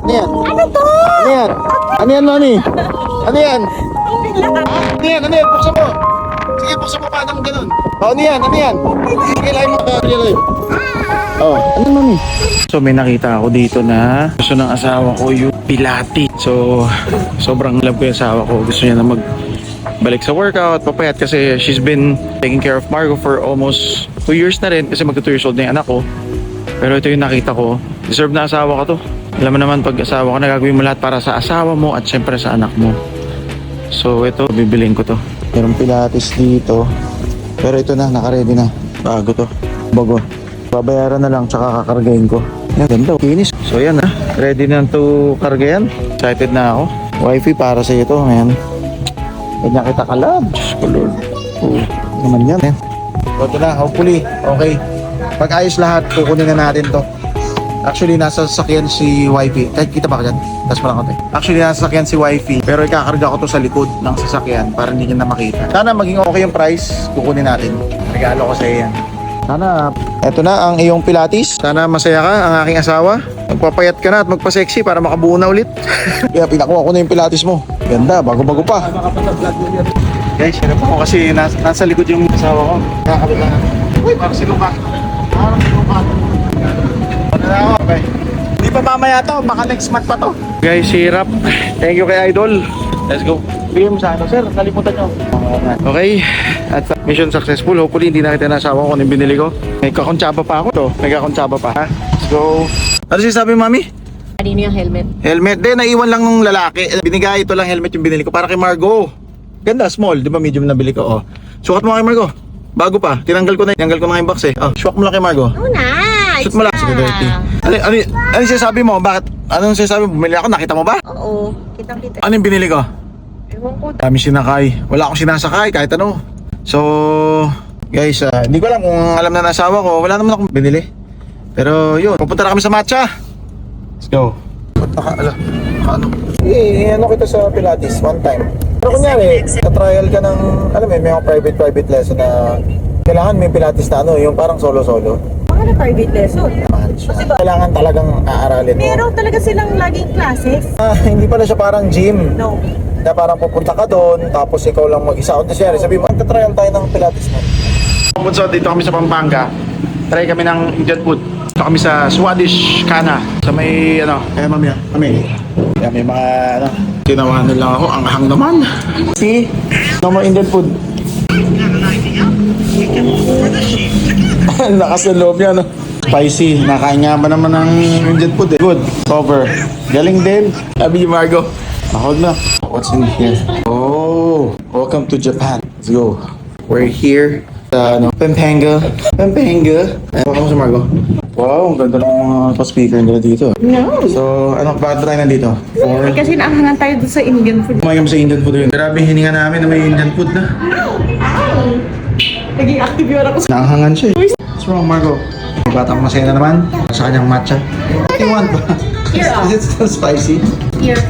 Ano yan? Ano to? Ano yan? Ano yan, mami? Ano yan? Ano yan? Ano yan? Buksan mo. Sige, buksan mo pa ng ganun. Oh, ano yan? Ano yan? Sige, live mo ka. Live. Oh, ano mami? So may nakita ako dito na gusto ng asawa ko yung Pilates. So sobrang love ko yung asawa ko. Gusto niya na magbalik sa workout, papayat kasi she's been taking care of Margo for almost 2 years na rin kasi magto 2 years old na yung anak ko. Pero ito yung nakita ko. Deserve na asawa ko to. Alam mo naman pag asawa ko, nagagawin mo lahat para sa asawa mo at syempre sa anak mo. So ito, bibiling ko to. Merong Pilates dito. Pero ito na, naka-ready na. Bago to. Bago. Babayaran na lang tsaka kakargahin ko. Yan, ganda. Finish. So yan ha. Ready na to karga yan. Excited na ako. Wifi para sa ito. Ayan. Ganyan kita kalab. Diyos ko Lord. Oh, naman yan. Ayan. So ito na. Hopefully. Okay. Pag ayos lahat, kukunin na natin to. Actually, nasa sasakyan si Wifi. Kahit kita ba ka dyan? Tas pa lang konti. Actually, nasa sasakyan si Wifi. Pero ikakarga ko to sa likod ng sasakyan para hindi niya na makita. Sana maging okay yung price. Kukunin natin. Regalo ko sa iyo yan. Sana, eto na ang iyong Pilates. Sana masaya ka, ang aking asawa. Magpapayat ka na at magpa-sexy para makabuo na ulit. Kaya pinakuha ko na yung Pilates mo. Ganda, bago-bago pa. Guys, hirap ako kasi nasa likod yung asawa ko. Nakakabit lang. Uy, parang siluka. Parang siluka. Ano na ako, okay. Hindi pa mamaya to, baka next month pa to. Guys, hirap. Thank you kay Idol. Let's go. Bigyan mo sa ano, sir. Kalimutan nyo. Okay. At mission successful. Hopefully, hindi nakita na asawa ko kung yung binili ko. May kakontsaba pa ako to. May kakontsaba pa. Ha? Let's go. Ano sinasabi, mami? Kanino yung helmet? Helmet. De, naiwan lang nung lalaki. Binigay ito lang helmet yung binili ko. Para kay Margo. Ganda, small. Di ba medium na bili ko? Oh. Sukat mo kay Margo. Bago pa. Tinanggal ko na yung box eh. Oh, swak mo lang kay Margo. Oh, nice! Shoot mo lang. Sige, dirty. Ano sinasabi mo? Bakit? Anong sinasabi mo? Bumili ako? Nakita mo ba? Oo, kitang-kita. Ano yung binili ko? Ewan ko. Kami sinakay. Wala akong sinasakay kahit ano. So, guys, hindi ko alam kung alam na ng asawa ko. Wala naman akong binili. Pero yun, pupunta na kami sa matcha. Let's go. Ano? Ano kita sa Pilates one time. Pero kunyari, ka-trial ka ng, alam mo, may mga private lesson na kailangan may Pilates na ano, yung parang solo-solo. Mga na private lesson. Kasi kailangan talagang aaralin mo. Meron talaga silang laging classes. Hindi pala siya parang gym. No. Na parang pupunta ka doon, tapos ikaw lang mag-isa. O siya, sabi mo, magta-trial tayo ng Pilates mo. So, dito kami sa Pampanga. Try kami ng Indian food. Dito kami sa Swedish Kana. Sa may, mamaya. Yan, may mga, tinawanan lang ako. Ang ahang naman. See? No more Indian food. Lakas ng loob niya, no? Spicy. Nakain nga ba naman ng Indian food, eh? Good. Cover. Galing din. Sabi ni Margo. Nakawag na. What's in here? Oh, welcome to Japan. Let's go. We're here sa Pampanga. Welcome sa Margo. Wow, ang ganda ng mga speaker nila dito. No. So, bakit tayo nandito? Kasi naahangan tayo doon sa Indian food. Kumain kami sa Indian food yun. Grabe, hininga namin na may Indian food na. Naging active yun ako sa... Nakahangan siya eh. What's wrong, Margo? May batang masaya na naman. Sa kanyang matcha. What do you want ba? Is it still spicy? Here.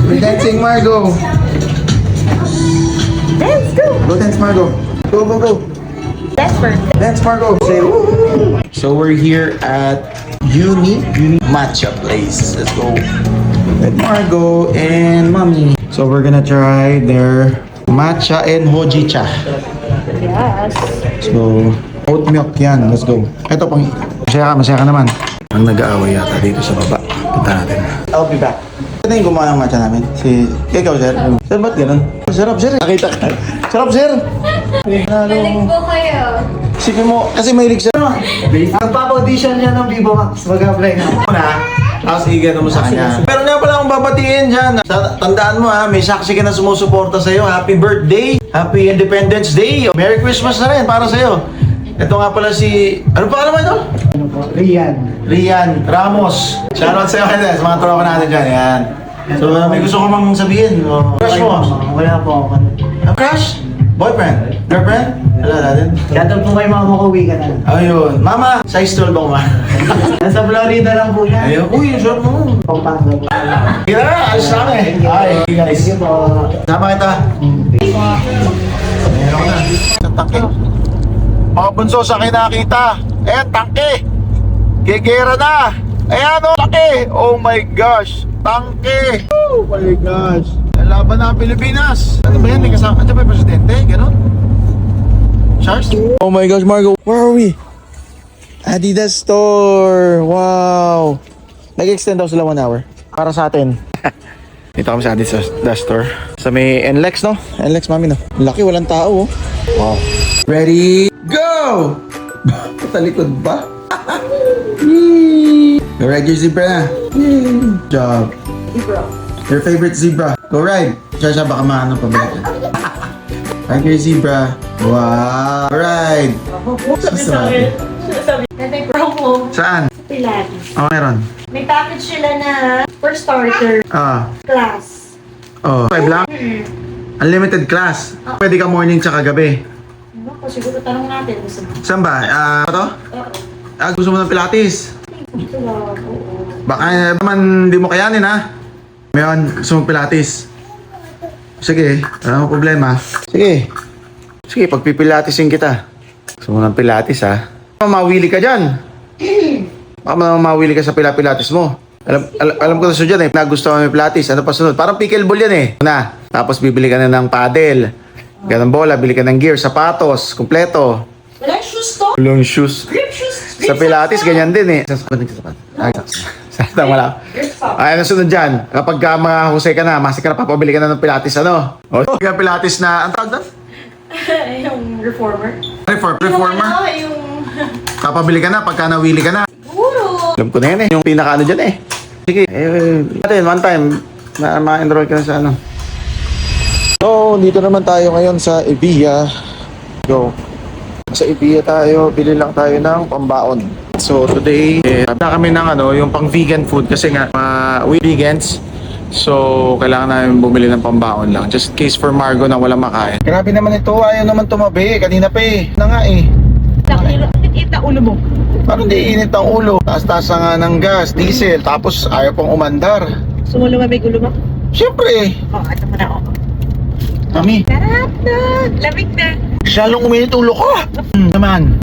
We're dancing, Margo. Let's go! Go dance, Margo. Go. That's perfect. Dance, Margo. Say woo. So we're here at Unique Matcha Place. Let's go. With Margo and Mommy. So we're gonna try their matcha and hojicha. Yes. So, oat milk yan. Let's go. Ito pang... Masaya ka naman. Ang nag-aaway yata dito sa baba. Punta natin. I'll be back. Ito yung gumawa ng matcha namin. Ikaw, sir. Sir, ba't ganun? Sarap, sir. Nakita ka. Sarap, sir. Balik po kayo. Sipin mo, kasi mahilig siya. Nagpapa-audition niya ng Vivo Max. Mag-apply na. Tapos igano mo sa kanya. Pero nga pala akong babatiin dyan. Tandaan mo ha, may saksi ka na sumusuporta sa'yo. Happy birthday! Happy Independence Day! Merry Christmas na rin para sa'yo. Ito nga pala si... Ano pa naman ito? Rian Ramos. Shoutout sa'yo kanina sa mga tropa natin dyan. Yan. So may gusto ko mang sabihin. Crush mo? Wala po ako. Crush? Boyfriend? Girlfriend? Wala natin. Shoutout po kay mama ko, uwi ka na. Ayun. Mama, size 12 ako ma. Nasa Florida lang po yan. Ayun. Uy, yung short mo. Pampanga po. Kaya na, alis na kami. Ay, guys. Sige po. Sama kita. Meron ko na. Isang tangke. Mga bunso sa kinakita. Tangke. Gigera na. Ayan o, laki! Oh my gosh! Tangke! Oh my gosh! Laban na ang Pilipinas! Ano ba yan? May kasama? Ano ba yung presidente? Ganon? Sharks? Oh my gosh, Margo! Where are we? Adidas store! Wow! Nag-extend daw sila 1 hour. Para sa atin. Dito kami sa Adidas store. Sa may NLEX, no? NLEX, mami, no? Laki, walang tao, oh. Wow. Ready? Go! Talikod ba? Go ride your zebra na. Good job. Your favorite zebra. Go ride. Siya, baka maano pa ba? Ride your zebra. Wow. Go ride. Sabi. May promo. Saan? Pilates. Oh, meron. May package sila na for starter class. Oh. 5 lang? Unlimited class. Pwede ka morning tsaka gabi. Ano ko, siguro tanong natin. Saan ba? Ito? Gusto mo ng Pilates? Ito lang, oo. Baka naman hindi mo kayanin, ha? Ngayon, gusto mo Pilates? Sige, wala mo problema. Sige. Sige, pagpipilatisin kita. Gusto mo ng Pilates, ha? Mawili ka dyan. Baka mawili ka sa pilates mo. Alam ko na so dyan, nagustuhan mo yung Pilates. Ano pa sunod? Parang pickleball yan, eh. Una, tapos bibili ka na ng paddle. Ganang bola, bili ka ng gear, sapatos, kumpleto. Wala shoes to? Walang shoes. Grip shoes. Sa Pilates, ganyan din, eh. Sasapat. Ay, tama lang. Ay, ano sunod dyan? Kapag mahusay ka na, masik ka na, papabili ka na ng Pilates, ano? O, kaya Pilates na, ang tawag doon? Yung reformer. Reformer? Yung Papabili ka na, pagka nawili ka na. siguro. Alam ko na yan, eh. Yung pinaka ano dyan, eh. Sige, natin, one time, ma-enroll ka na sa ano. So, dito naman tayo ngayon sa Evia. Go. Sa Evia tayo, bili lang tayo ng pambaon. So, today, na kami ng ano, yung pang vegan food kasi nga, we vegans. So, kailangan namin bumili ng pambaon lang. Just in case for Margo na walang makain. Grabe naman ito, ayaw naman tumabi. Kanina pa eh. Na nga eh. Init na ulo mo. Parang di init ang ulo. Taas-taas nga ng gas, diesel, tapos ayaw pang umandar. Gusto mo lumamig ulo mo? Siyempre. Ito mo na ako. Mami, Sarap na! Lamig na! shalong uminit ulo ko. Naman.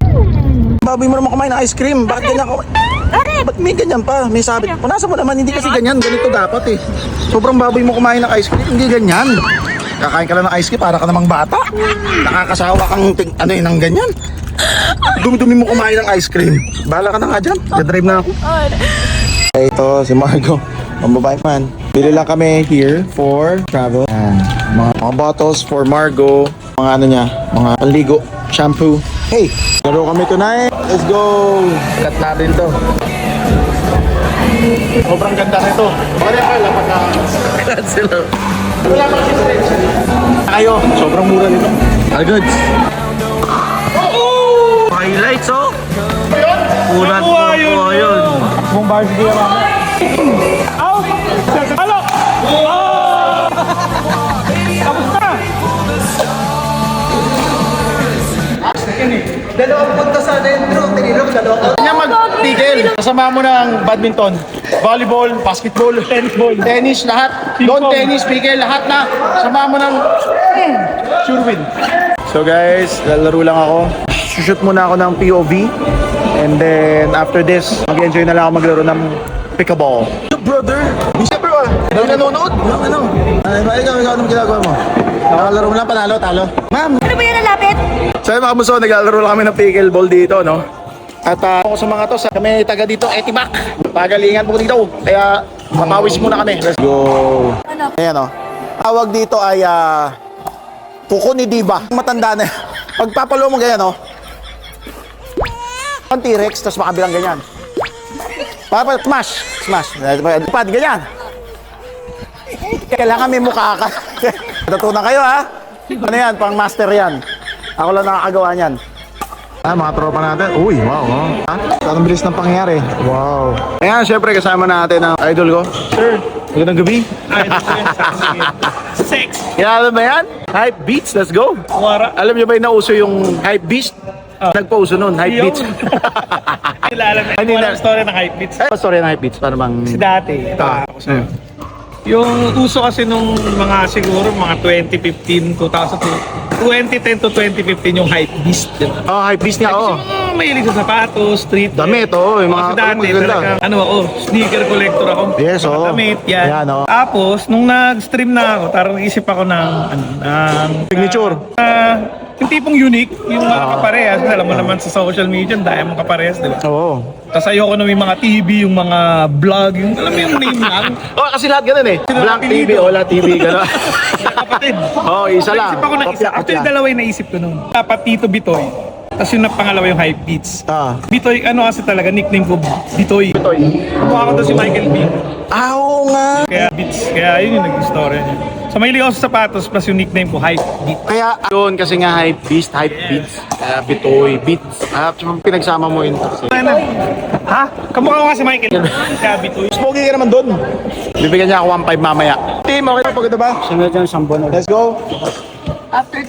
Baboy mo naman kumain ng ice cream. Bakit ganyan ka? Ba't may ganyan pa? May sabit. Punasan mo naman, hindi kasi ganyan. Ganito dapat eh. Sobrang baboy mo kumain ng ice cream. Hindi ganyan. Kakain ka lang ng ice cream para ka namang bata. Nakakasawa kang ano yun ng ganyan. Dumi-dumi mo kumain ng ice cream. Bahala ka na nga dyan. Dadrive na ako. Ito si Margo. Ang babae man. Bili lang kami here for travel. Yan. Mga bottles for Margo. Mga ano niya. Mga panligo. Shampoo. Hey! Laro kami tonight. Let's go! Cut natin to. Sobrang ganda nito. Bakit ka lapat na? Cut sila. Wala pa si French. Ayo, sobrang mura nito. All goods. Highlights, oh! Kulat po po yun. Kung ba sige naman. Halo! Dalawang punta sa dentro, tinilok, dalawang Kanya mag-tigil. Kasama mo ng badminton, volleyball, basketball, tennis, lahat. Lawn tennis, pigil, lahat na. Kasama mo ng sure win. So guys, lalaro lang ako. Shoot muna ako ng POV. And then after this, mag-enjoy na lang ako maglaro ng pickleball. Brother! Siyempre ba? Dahil nanonood? Ano? Ikaw anong ginagawa mo? Nakalaro mo lang, panalo, talo. Ma'am! Ano ba yan ang lapit? So mga kamuso, naglalaro lang kami ng pickleball dito, no? At ako sa mga to, kami taga dito, Etimac. Pagalingan po dito, kaya mapawis muna kami. Let's go! Ayan, no? Tawag dito ay kuko ni Diva. Matanda na. Pagpapalo mo ganyan, no? Ang T-Rex, tapos makabilang ganyan. Smash! Smash! Pad, ganyan. Kailangan may mukha ka. Natutunan kayo, ha? Ano yan? Pang master yan. Ako lang nakakagawa niyan. Mga tropa natin. Uy, wow. Anong bilis ng pangyayari. Wow. Ayan, syempre kasama natin ang idol ko. Sir, magandang gabi. Sex! Kilala ba yan? Hype Beats, let's go. Wara. Alam niyo ba yung nauso yung Hype Beats? Nagpauso nun, Hype Yo. Beats. Kilala mo. Hindi na- Walang story ng hype beats. Ano story ng Hype Beats? Para bang... Si dati. Ako sa'yo. Yung uso kasi nung mga siguro mga 2015, 2010 to 2015 yung hype beast. Diba? Oh, Hype Beats nga, oo. Yung mahilig sa sapatos, street. Damit, oo, yung mga Kasi dati magaganda. talagang, ako, sneaker collector ako. Yes, Mga oo. damit, yan. Ayan, oo. Tapos, nung nag-stream na ako, tarang isip ako ng, Signature. yung tipong unique, yung mga kaparehas. Alam mo naman sa social media, dahil mga kaparehas, di ba? Oo. Tapos ayoko na may mga TV, yung mga vlog, yung alam mo yung name lang. Oh, kasi lahat ganun eh. Blank TV, Ola TV, gano'n. Kapatid. Oo, isa lang. Naisip ako ng isa. Ito yung dalawa yung naisip ko nung. Dapat Tito Bitoy. Tapos yung pangalawa yung Hype Beats. Ah. Bitoy, ano kasi talaga, nickname ko, Bitoy. Ito Mukha ko to si Michael B. oo nga. Kaya Beats. Kaya yun yung nag-story niya. So mahilig ako sa sapatos plus yung nickname ko, Hype Beats. Kaya yun, kasi nga hype beast, hype beats, Bitoy, beats. Pinagsama mo yun kasi. Ano? Ha? Kamukha ko nga si Michael. Kaya Bitoy. Smoky ka naman dun. Bibigyan niya ako 1.5 mamaya. Team, okay na pagod ba? Sunod yung sambuno. Let's go. After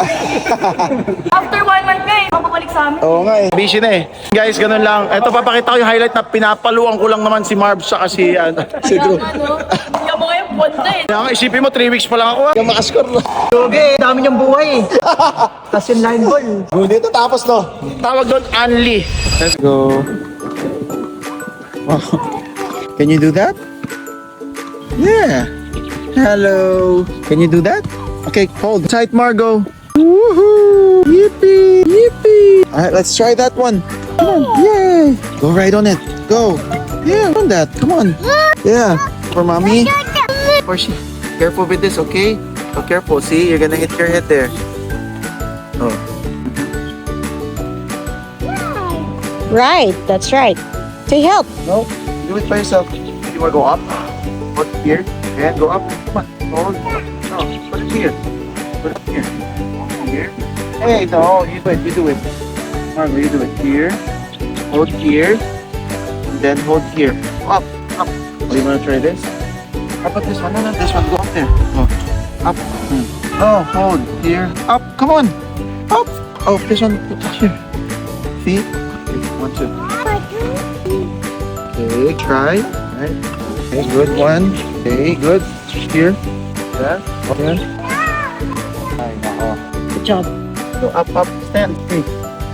1 month nga eh, mapapalik sa amin. Oo nga eh. Busy na eh. Guys, ganun lang. Ito, papakita ko yung highlight na pinapaluan ko lang naman si Marv sa kasi si Drew. Hindi mo kayo punta eh. Kaya nga, isipin mo, 3 weeks pa lang ako. Kaya makascore na. Okay, dami niyang buhay eh. Tapos yung line ball. Good, ito tapos no. Tawag doon, Anli. Let's go. Wow. Can you do that? Yeah. Hello. Can you do that? Okay, hold tight, Margo. Woohoo! Yippee! Yippee! Alright, let's try that one. Come on, yay! Go right on it. Go. Yeah, on that. Come on. Yeah. For mommy. For she. Careful with this, okay? So careful. See, you're gonna hit your head there. Oh. Right, that's right. To help. No, do it by yourself. You wanna go up? Put it here and go up. Come on. Hold. No, put it here. Put it here. Here. Hey, no, you do it. You do it. Margo, you do it. Here. Hold here. And then hold here. Up. Up. Oh, you wanna try this? How about this one? No, no, this one. Go up there. Oh. Up. Oh, hold here. Up. Come on. Up. Oh, this one. Put it here. See? Okay, 1, 2. Okay, try. Right. Okay, good one. Okay, good. Here. Yeah. Okay. Ay, nako. Good job. Go up, up, stand. Okay.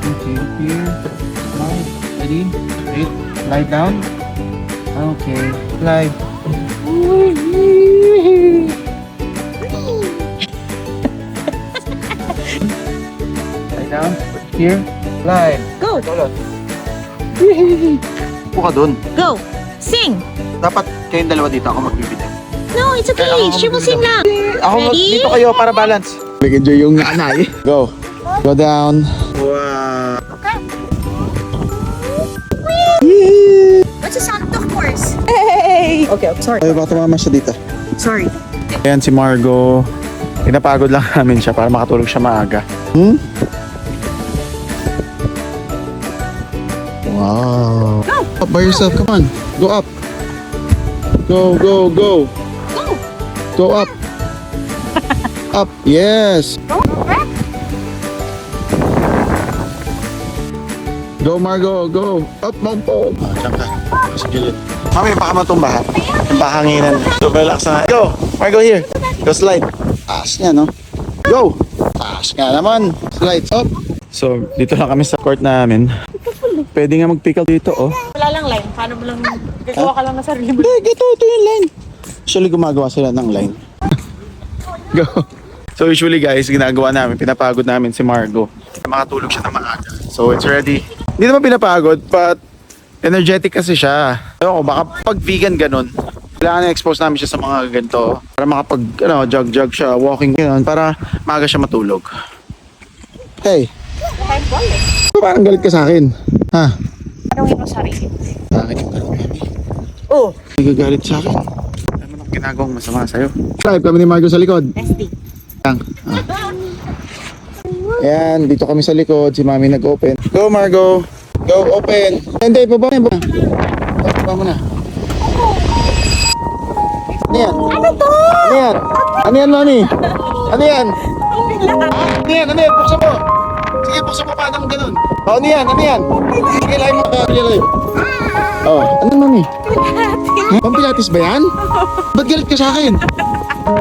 Okay, here. Now, ready? Wait. Lie down. Okay. Lie. Lie down. Put here. Lie. Go. Upo ka dun. Go. Sing. Dapat kayong dalawa dito. Ako magbibigay. No, it's okay. She will sing lang. Ako Ready? dito kayo para balance. Nag-enjoy yung nanay. Go. Go down. Wow. What's the sound of course? Hey! Okay, I'm sorry. Ay, baka tumama siya dito. Sorry. Ayan si Margo. Pinapagod lang namin siya para makatulog siya maaga. Hmm? Wow. Go. Up by yourself. Come on. Go up. Go, go, go. Go. Go up. Up. Yes. Go back. Go, Margo. Go. Up, Mampo. Ah, diyan ka. Sige. Mami, baka matumba ha. Pahanginan. So, relax na. Go. Margo here. Go slide. Taas niya, no? Go. Taas nga naman. Slide up. So, dito lang kami sa court namin. Pwede nga mag-pick up dito, oh. Wala lang line. Paano mo lang gagawa ka lang na sarili mo? Hindi, ito yung line. Usually, gumagawa sila ng line. Go. So, usually guys, ginagawa namin, pinapagod namin si Margo. Makatulog siya na maaga. So, it's ready. Hindi naman pinapagod, but energetic kasi siya. Ewan ko, baka pag vegan ganun, kailangan na-expose namin siya sa mga ganito para makapag, jog-jog siya, walking ganun, para maaga siya matulog. Hey. Parang galit ka sa akin. Ha? Tanungin mo sarili. Bakit yung galit, mami? Oh. Nagagalit sa akin. Ano nang ginagawang masama sa'yo? Live kami ni Margo sa likod. SD. Lang. Ayan, dito kami sa likod. Si mami nag-open. Go, Margo. Go, open. Hindi, baba mo. Baba mo na. Ano yan? Ano to? Ano yan? Ano yan, mami? Ano yan? Ano yan? Ano yan? Buksan mo. Sige, buksan mo pa ng ganun. Oh, ano yan? Ano yan? Sige, live mo ka. Live. Oh, ano, mami? Pampilates ba yan? Ba't galit ka sa akin?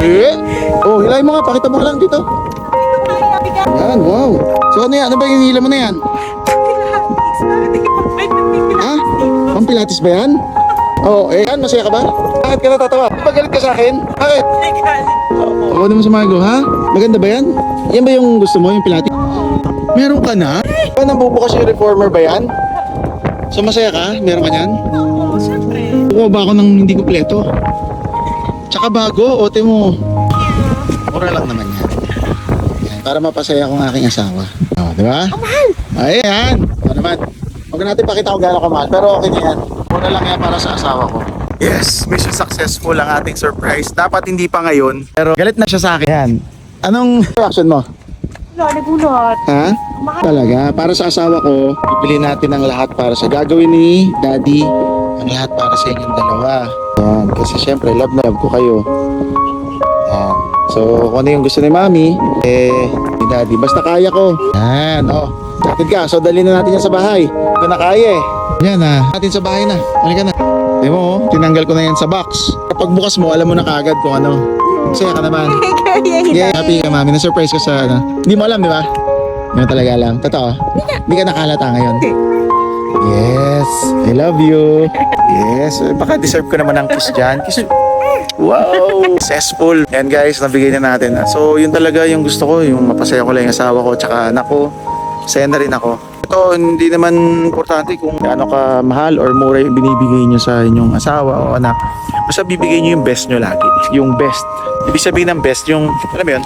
Eh? Oh, hilay mo nga. Pakita mo lang dito. Yan, wow. So ano yan? Ano ba yung hila mo na yan? Pang Pilates ba yan? Oo, yan, masaya ka ba? Bakit ka natatawa? Di ba galit ka sa akin? Bakit? Oo naman sa Margo, ha? Maganda ba yan? Yan ba yung gusto mo, yung Pilates? Meron ka na? Ba, nabubukas yung reformer ba yan? So masaya ka? Meron ka yan? Oo, syempre. Kukuha ba ako ng hindi kompleto? Tsaka bago, ote mo. Mura lang naman yan. Yan, para mapasaya akong aking asawa. O, di ba? Oh, mahal! Ayan! O naman. Huwag natin pakita kung gano'n kamahal, pero okay na yan. Mura lang yan para sa asawa ko. Yes, mission successful ang ating surprise. Dapat hindi pa ngayon, pero galit na siya sa akin. Yan. Anong reaction mo? Wala, nagulat. Ha? Talaga, para sa asawa ko, bibili natin ang lahat para sa gagawin ni Daddy, ang lahat para sa inyong dalawa. Yan, kasi syempre love na love ko kayo. Yan. So, kung ano yung gusto ni Mami, ni Daddy, basta kaya ko. Yan, oh. Tatid ka, so dali na natin yan sa bahay. Ito na kaya eh. Yan natin sa bahay na. Halika na. Di mo, oh, tinanggal ko na yan sa box. Kapag bukas mo, alam mo na kaagad kung ano. Masaya ka naman. Yeah, happy ka, Mami. Na-surprise ko sa ano. Hindi mo alam, di ba? Hindi mo talaga alam. Totoo. Hindi ka nakalata ngayon. Yes. I love you. Yes. Baka deserve ko naman ng kiss dyan. Kiss. Wow. Successful. Yan guys, nabigay na natin. So, yun talaga yung gusto ko. Yung mapasaya ko lang yung asawa ko. Tsaka anak ko. Masaya na rin ako. Ito, hindi naman importante kung gaano ka mahal or mura yung binibigay nyo sa inyong asawa o anak. Basta bibigay nyo yung best nyo lagi. Yung best. Ibig sabihin ng best, yung, alam mo yun,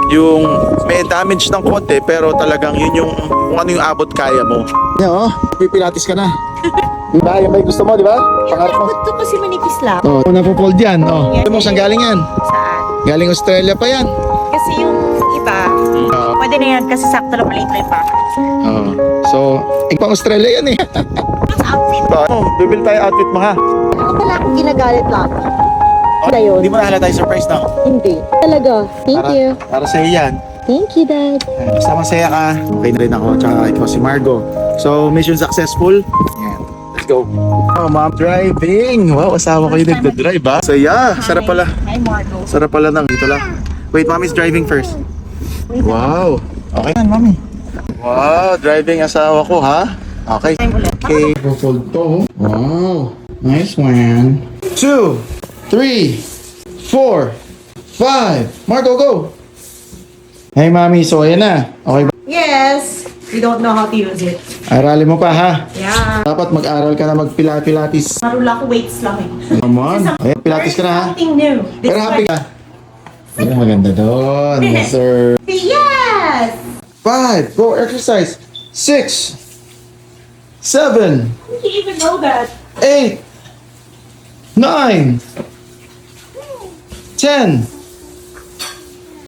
yung may damage ng konti pero talagang yun yung kung ano yung abot kaya mo. Yan oh, pipilates ka na. Diba? Yan ba yung gusto mo, di ba? Pangarap mo. Abot ko kasi manipis lang. Oh, napopold yan. Oh. Ito mo, saan galing yan? Saan? Galing Australia pa yan. Kasi yung iba, pwede na yan kasi sakto lang maliit lang pa. Oh. So, pang Australia yan eh. Mas outfit. Oh, bibil tayo outfit mo ha. Ako pala akong ginagalit lang. Oh, Ayun. hindi mo nahalata yung surprise na. Hindi. Talaga. Thank you. Para sa yan. Thank you, Dad. Basta masaya ka. Okay na rin ako. Tsaka ikaw si Margo. So, mission successful. Yan. Let's go. Oh, mom driving. Wow, asawa ko yung nagdadrive ha. Saya. Sarap pala. Hi, Margo. Sarap pala ng dito lang. Wait, mommy's driving first. Wow. Okay na, mommy. Wow, driving asawa ko ha. Okay. Okay. Fold to. Wow. Nice one. 2, 3, 4, 5. Margo, go. Hey, mommy. So, ayan na. Okay ba? Yes. We don't know how to use it. Aralin mo pa ha. Yeah. Dapat mag-aral ka na mag-pilates. Marula ko weights lang eh. Come on. Ayan, pilates ka na ha. Something new. This Pero happy ka. Ayan, maganda doon. Yes, sir. Yes! 5. Go exercise. 6, 7, How did you even know that? 8, 9, 10,